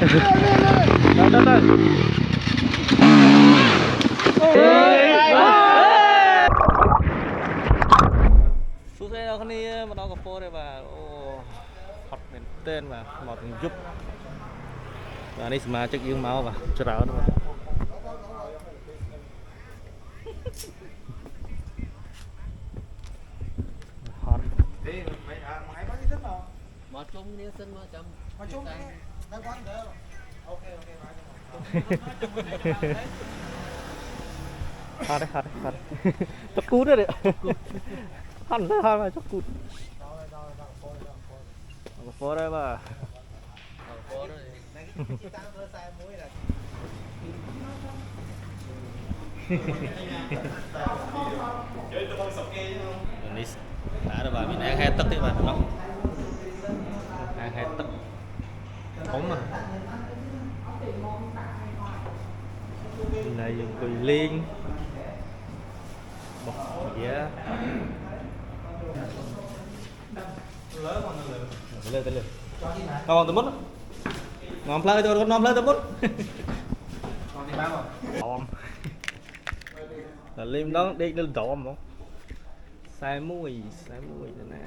xuống đây con đi mà nó có phô đây và hot lên tên và một giúp và đây mà chắc dương máu và cho ráo nữa hot một chung đi xin một chấm mà chung đang quán thế ok hot đấy chọc cút đấy hẳn ra hai mà chọc cút phô đây mà ini ada bà mình ăn hai tấc đấy bà nó ăn hai tấc ống mà này dùng cùi liên một dĩa lên tới lên ngon tới mút ngon plei tôi ngon plei tới mút ngon là lim đó đi lên tổ không sai mũi thế này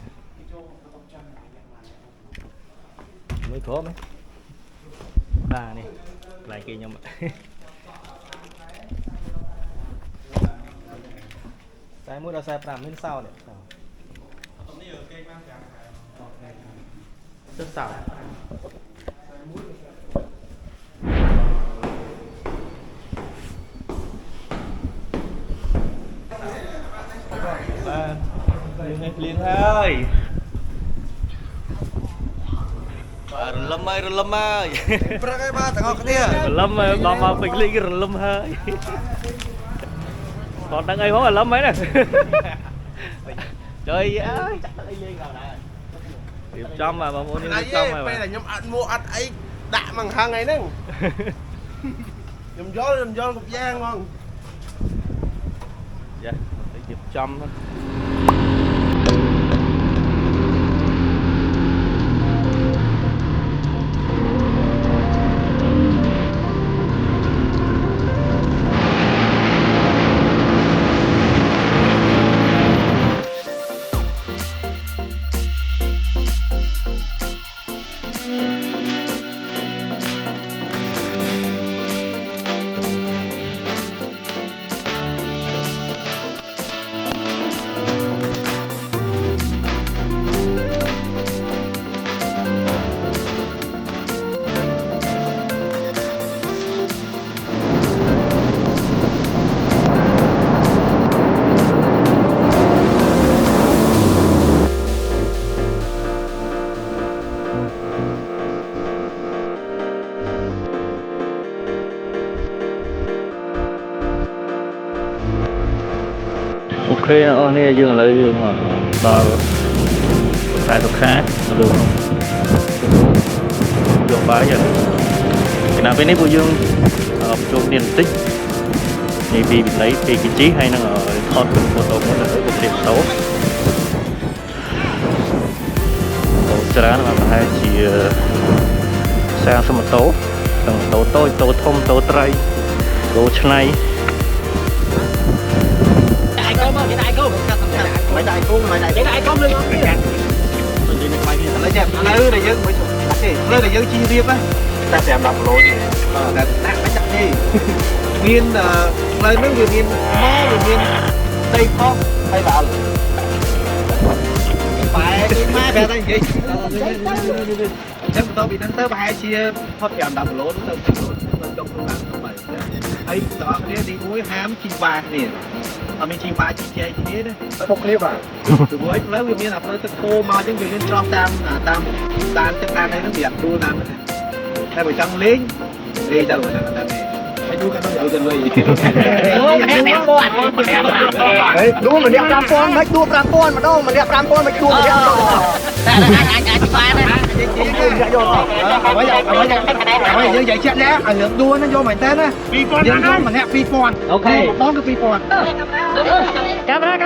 mới có mấy ba này lại kia nhưng mà sai mũi đâu sai làm bên sau này rất sảo liền thôi lâm ơi cái ba thằng ngọc kia lâm ơi bà mà bình ly cái lâm hơi còn đang ấy hóa là lâm mấy nè trời ơi chắc là liên nào nè điểm trăm mà mua những điểm trăm mà bây giờ nhóm ăn mua ăn ấy đạ bằng hàng ngày nè nhầm gió cục giang ngon dạ điểm trăm thôi ok này dương lại dương mà vào tại tục khác được vô bãi giờ cái nào bên này của dương chỗ điện tích thì vì lấy thì cái trí hay năng ở hot của photo của nó ở điểm số tổ ra nó hay chỉ sang số một tố tầng tố tôi tố thông tố trai tố này mày đại cung luôn lấy xem lấy để dân mới lấy để dân chi riêng á ta xem đọc lối là nặng phải chặt đi miên lời mấy người miên mó người miên tây khó hay bảo phải má về đây gì chắc tao bị đánh tới hai chia thoát kèm đọc lối đúng không trong công tác của mày ấy đó cái đi muối hám chi vàng nè mình chỉ phải chỉ chơi thế đấy không clip à từ cuối lấy việc như là tới cô mà những việc liên trong tam chắc tam đây nó biệt đua làm thay bởi trong lính đi đâu là tam này hãy đua cái nó gần người đua mình đẹp ram pon mấy đua ram pon mà đâu mình đẹp ram pon mấy đua mình đẹp anh phá đấy bây giờ dạy chuyện nhé ảnh hưởng đua nó vô mày tên á nhưng vô mà nẹp phi pon ok bón cái phi pon camera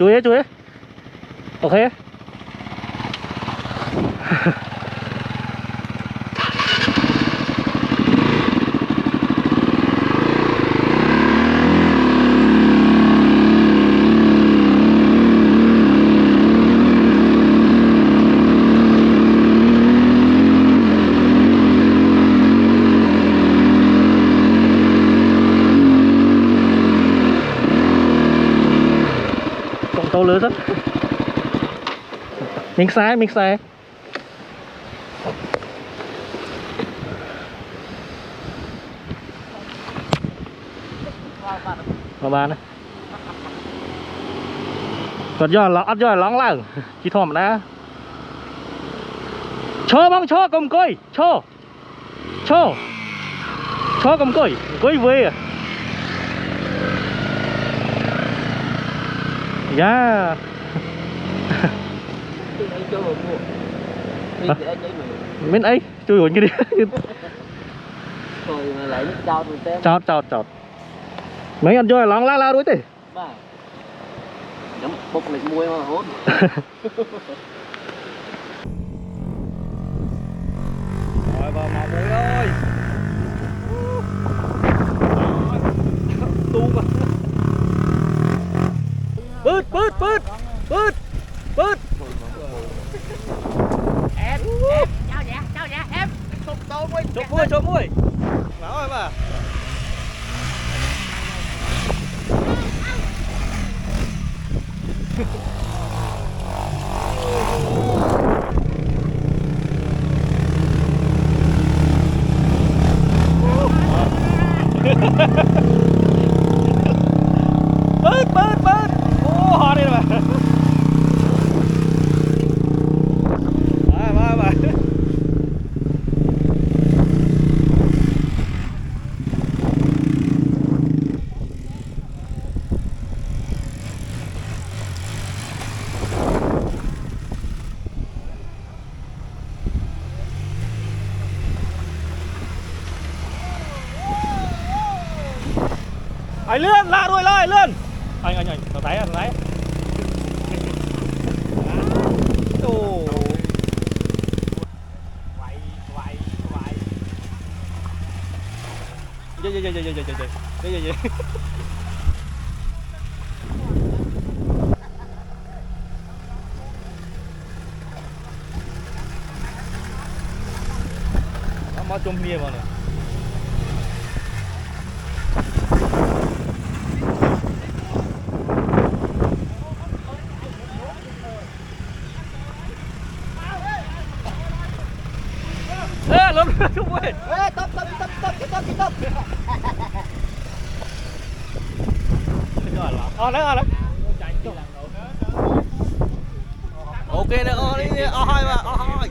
chui ok câu lớn rất mình sai vào bàn đấy còn do lóng lẳng chỉ thòm đã cho băng cho cầm coi cho cầm coi về à dạ bên ấy chui hồn cái đi rồi mà lại chào tụi tem chọt mấy anh chơi lóng la đối thế ba giống bốc lịch muôi mà hốt rồi vào màu muối ơi tu mà bứt em chào dạ em không đâu mới chốt muối nói rồi mà bứt ô họ đi rồi mà anh lươn la đuôi lời lươn anh tao thấy ồ vậy nó chôm nia vào này lắm chung ơi tấp đấy ok đấy đi hai mà hai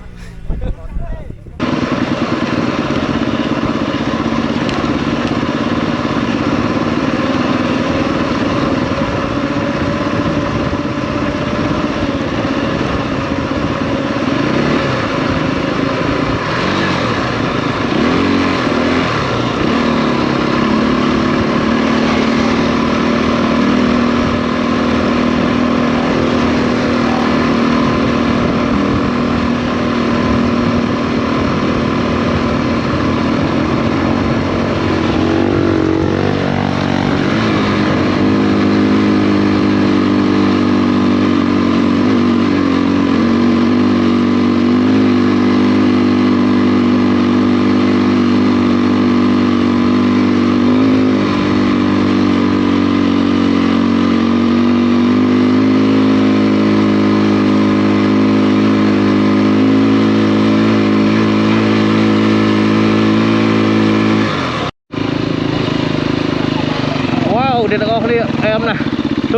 điện được không đi em này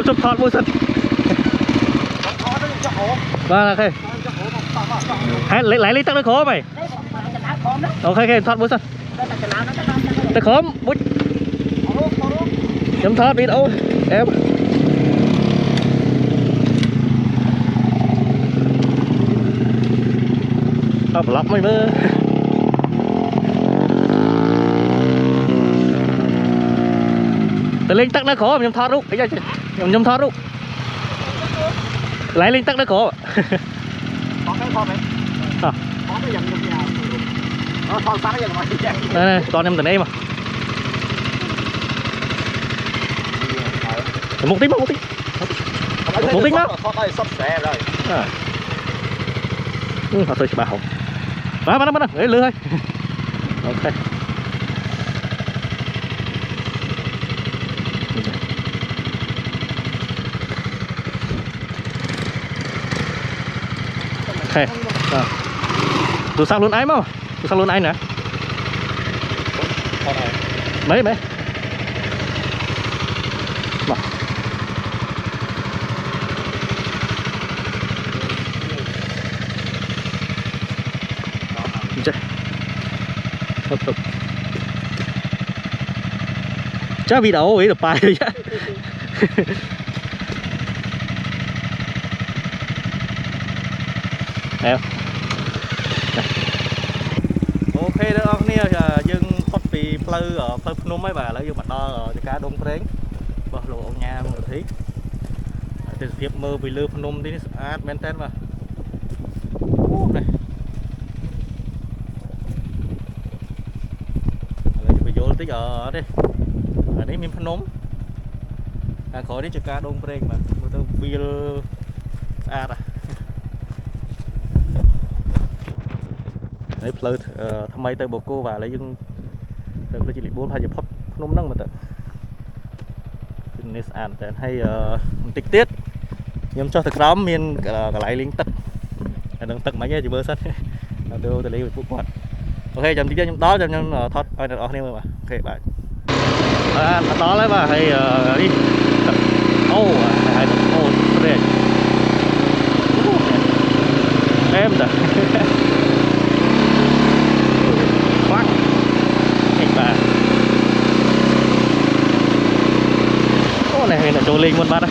chụp thọt vô sân vâng là thế hãy lấy tắc nó khó mày ok thọt vô sân tắc khó bút chấm thọt đi đâu em thọt lọc mày mơ từ lên tắc nó khó nhầm thọt lúc nhầm thọt lúc Lấy lên tắc nó có. Có cái con này. À. Có cái dòng trong nhà. Nó thon sáng vậy mà chạy. Đây, con em từ đây mà. Một tí. Một tí má. Có tay sắp xẻ rồi. Họ tôi sẽ bảo. Bắt nó. Để lưa thôi. Ok. Ok. Tôi sang luôn ấy mà. Tôi sang luôn ấy nè. Mấy. Mà. Chắc vì đâu ấy được bài rồi chứ. Em. Ok đó ông nè dừng phát vì pleu ở pleu Phnom mấy bà lấy vô mặt đo ở cái đông trén bỏ lộ ông nhà một tí từ việc mơ vì lơ Phnom tí át men tên mà này bây giờ tí ở đây ở đây mình Phnom khỏi đi cho cá đông trén mà một tờ vì át à đấy pleu tham mấy tới bộ cô và lấy dừng từ cái chỉ lý 4 20 phút Phnom năng mà tận nên ănแต่ให้ติดติดខ្ញុំចុះទៅក្រោមមានកន្លែងលេងទឹកហើយនឹងទឹកមិញឯងមើលសិនទៅទៅលេងពួកគាត់អូខេចាំតិចខ្ញុំដល់ចាំខ្ញុំថតឲ្យអ្នកនរគ្នាមើលបាទអូខេបាទដល់ហើយបាទហើយនេះអូហើយអូត្រេកអែមតាខ្លាំងហេបាទnày là trôi lên luôn bắt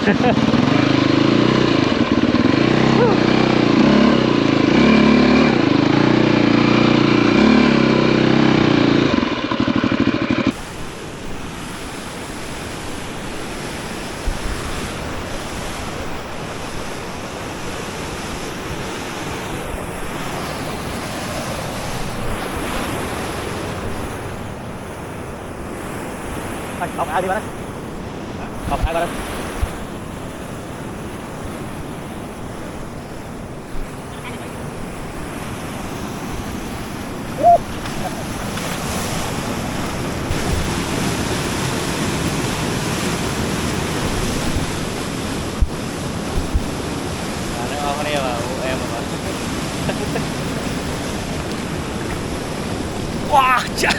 bọc ai đi bắt đấy bọc ai bắt đấy wow chà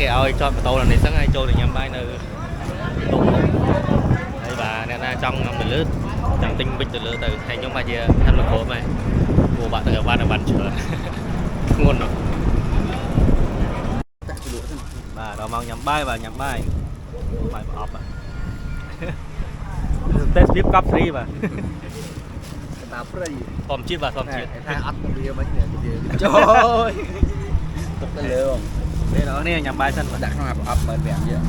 គេឲ្យចតម៉ូតូនៅនេះហ្នឹងហើយចូលទៅញ៉ាំបាយនៅតុងមុខហើយបាទអ្នកណាចង់ញ៉ាំទៅលើចង់ទិញវិចទៅលើទៅហើយខ្ញុំអាចជាថាមកគ្រប់ហើយព្រោះបាក់ទៅបានច្រើនធ្ងន់ណាស់បាទដល់ម៉ោងញ៉ាំបាយបាទញ៉ាំបាយបាយប្រអប់តែស្ពីបកប់ស្រីបាទតាព្រៃ ធម្មជាតិបាទធម្មជាតិ ថាអត់វាមិនចូលទៅលើបង នេះដល់នេះញ៉ាំបាយសិន ដាក់ក្នុងប្រអប់មើល5ទៀត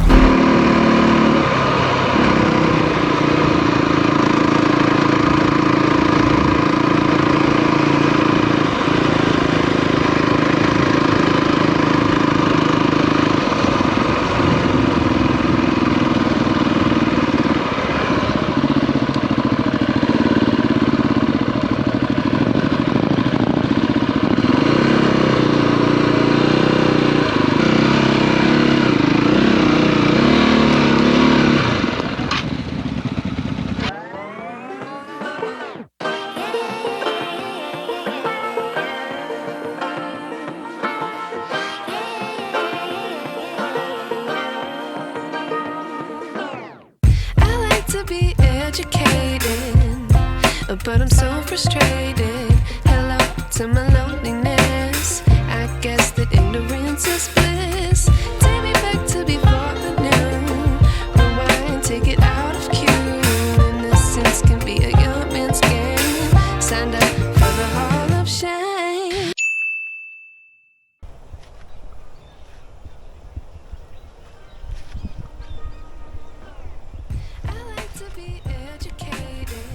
But I'm so frustrated. Hello to my loneliness. I guess that ignorance is bliss. Take me back to before the new. Rewind, take it out of cue. Innocence can be a young man's game. Signed up for the hall of shame. I like to be educated.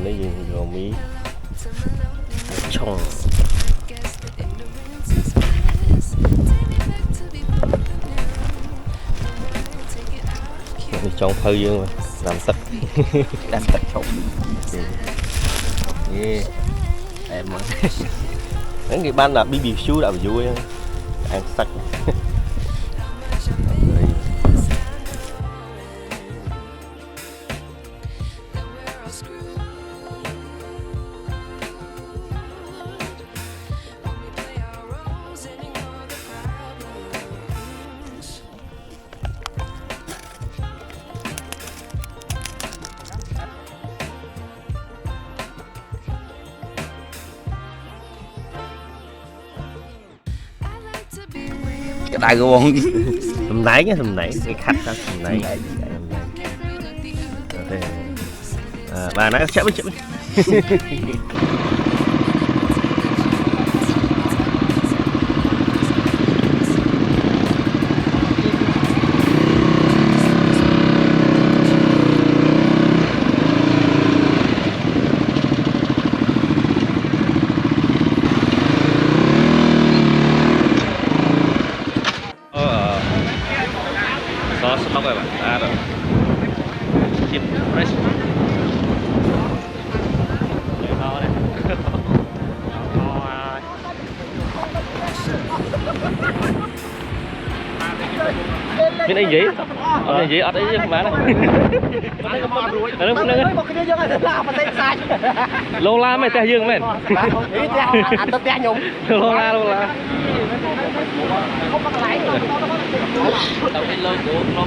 lấy gì rồi mí chồng trong phơi dương mà làm sạch làm sạch chồng em mà những cái ban là BBQ đã vui ăn sạch cái đại của ông thầm nấy cái khách đó thầm nấy bà nói chậm stok rồi bạn đã rồi chip fresh để to đấy biết anh gì anh gì ở đấy chứ bạn lô la mày tè dương mày lô la không bắt lái tao đi lôi của nó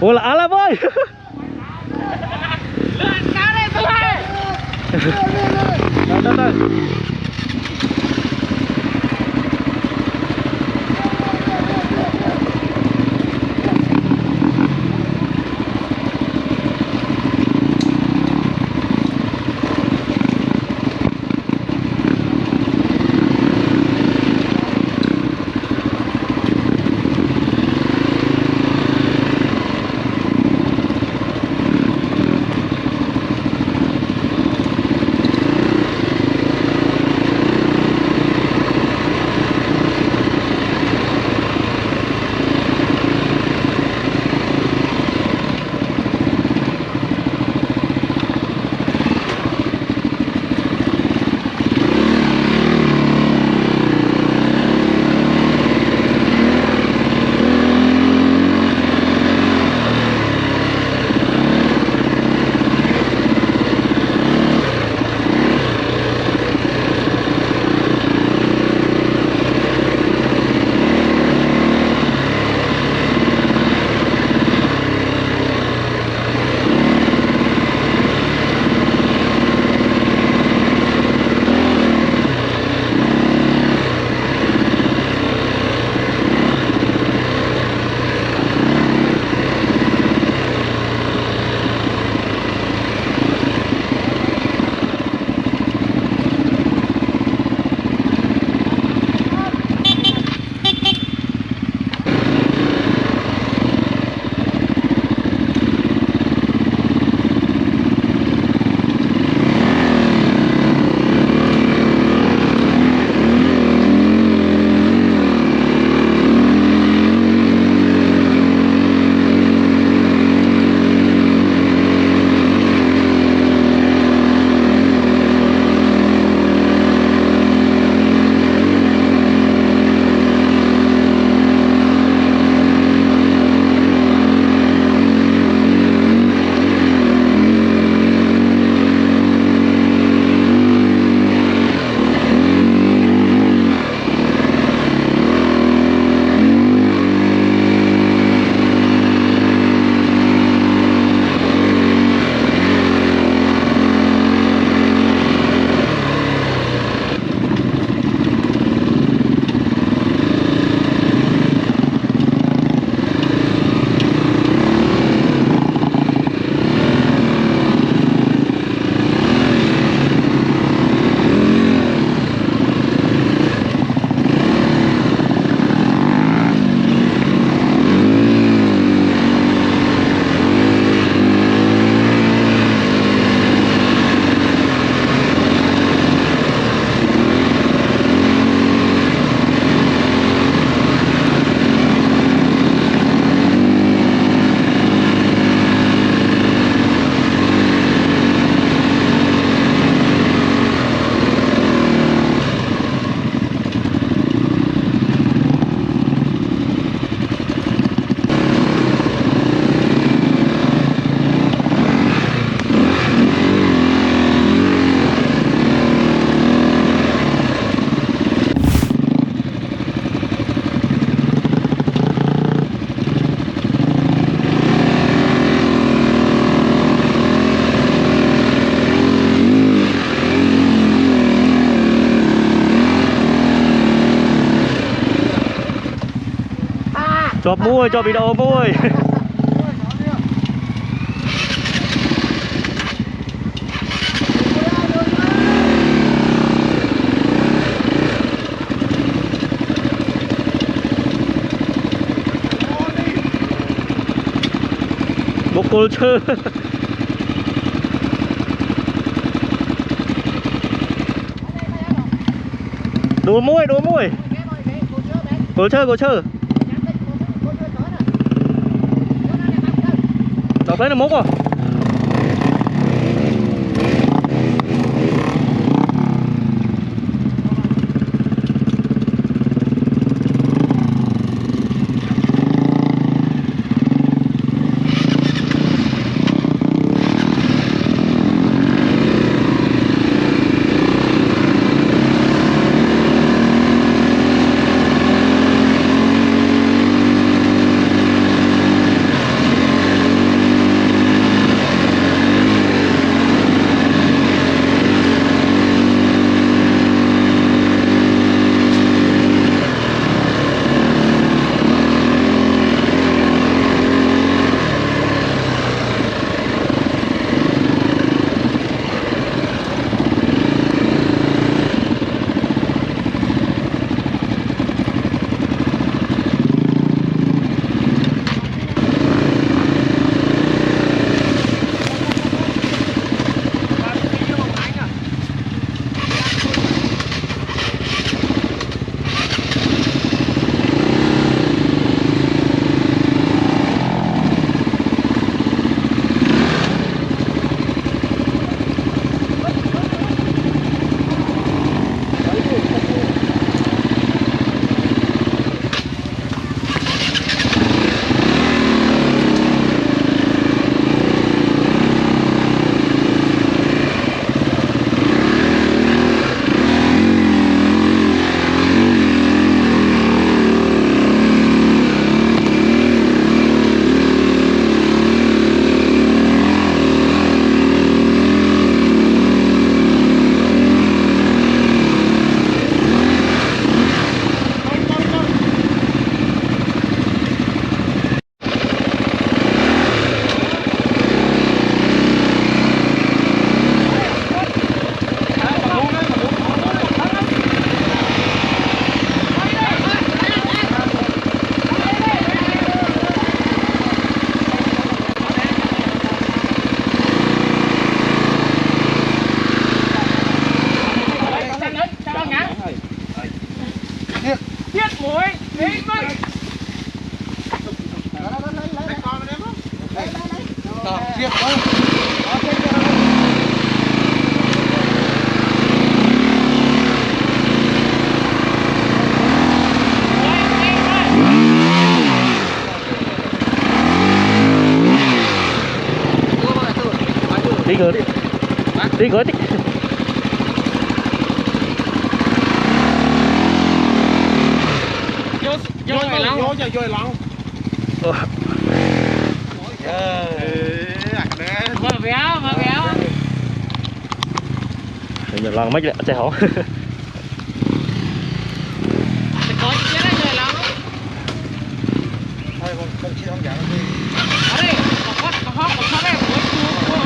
Ủa là à là ơi. Đây. Chộp mui, cho bị đồ mui. Một cô chơi. Đồ mui, đồ mui. Cô chơi. Đọc thấy nó múc à? Thiết mũi đi mày. Đi ngửa đi. Đi ngửa đi. Vô lòng. Vô lòng. Mở véo. Giờ lần mấy cái chạy hổ. Có chuyện đấy rồi lòng. Thôi không chia không giảm đi. Ở đây, có hót đây, có cua.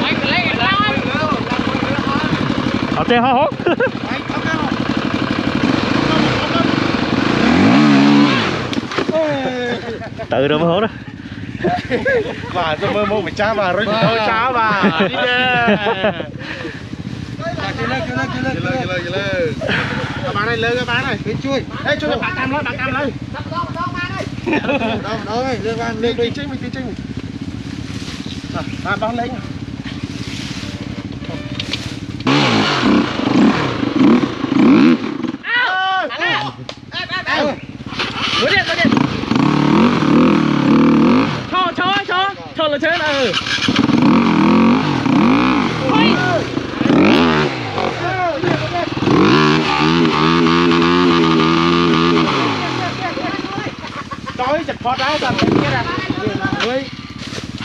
Mày cứ lấy cái lao ấy. Ở trên hổ. Tự rồi mới hổ đó. Và tôi mơ mô phải cha bà rồi đâu cha bà. Đi lên. Các bạn này lên các bạn này, cái chui. Ê chui bà cam lên. Đâu ơi, lên van lên đi chơi mình. Rồi, bắn lên. Có điện. Cho là chết ừ. Đói chặt phọt đá dần kia nè. Ơi.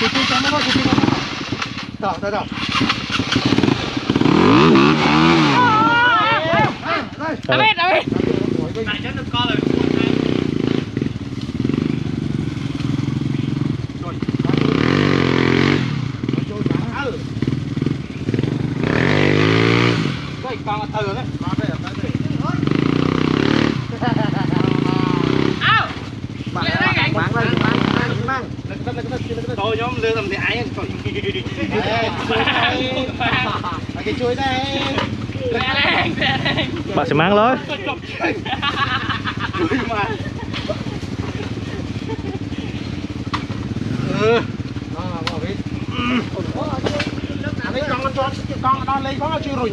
Chị cho nó chị. Đó. Đây. David. Này chết được con rồi. Con từ đấy. Con đây là cái gì? Áo. Bạn thôi nhóm lừa tầm thì ai anh còn. Cái chuối đây. Bạn sẽ mang lối. Con nó lấy có chưa rồi.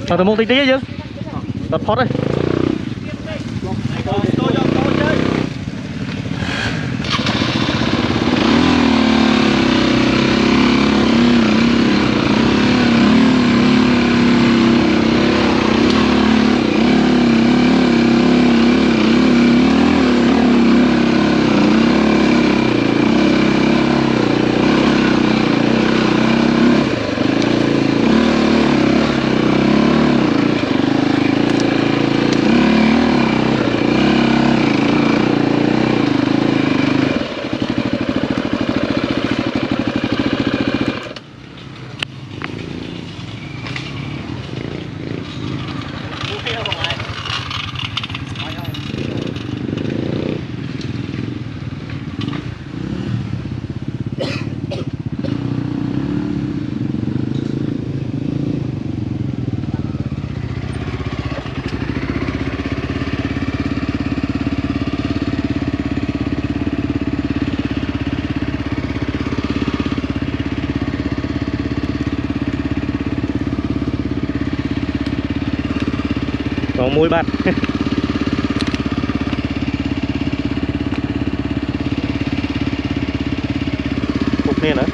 Cho tôi muốn tí chứ. Đặt phốt đây. Còn mùi bát. Cục này nữa.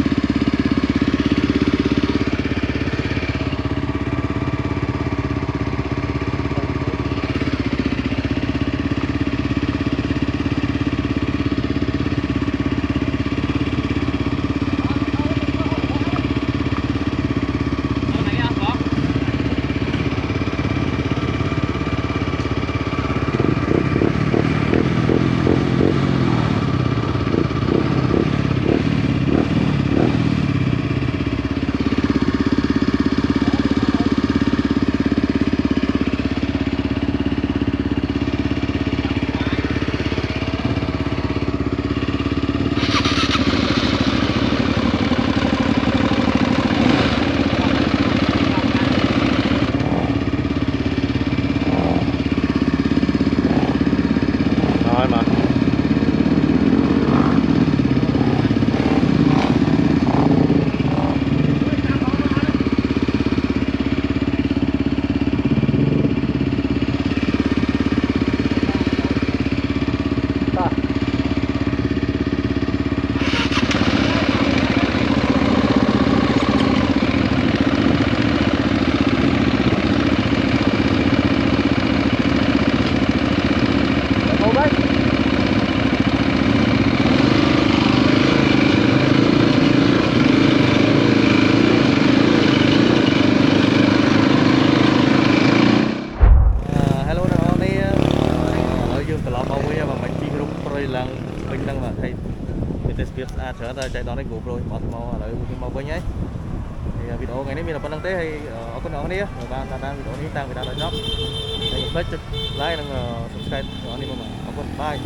ភាពស្អាតច្រើនតែចែកដល់នេះ GoPro របស់ថ្មឥឡូវខ្ញុំមកវិញហើយហើយវីដេអូថ្ងៃនេះមានតែប៉ុណ្្នឹងទេហើយអរគុណអ្នកនរគ្នាបានតាមវីដេអូនេះតាមពីដល់ដល់ចប់ហើយកុំភ្លេចចុច like និង subscribe អ្នកនរនេះមកអរគុណបាយ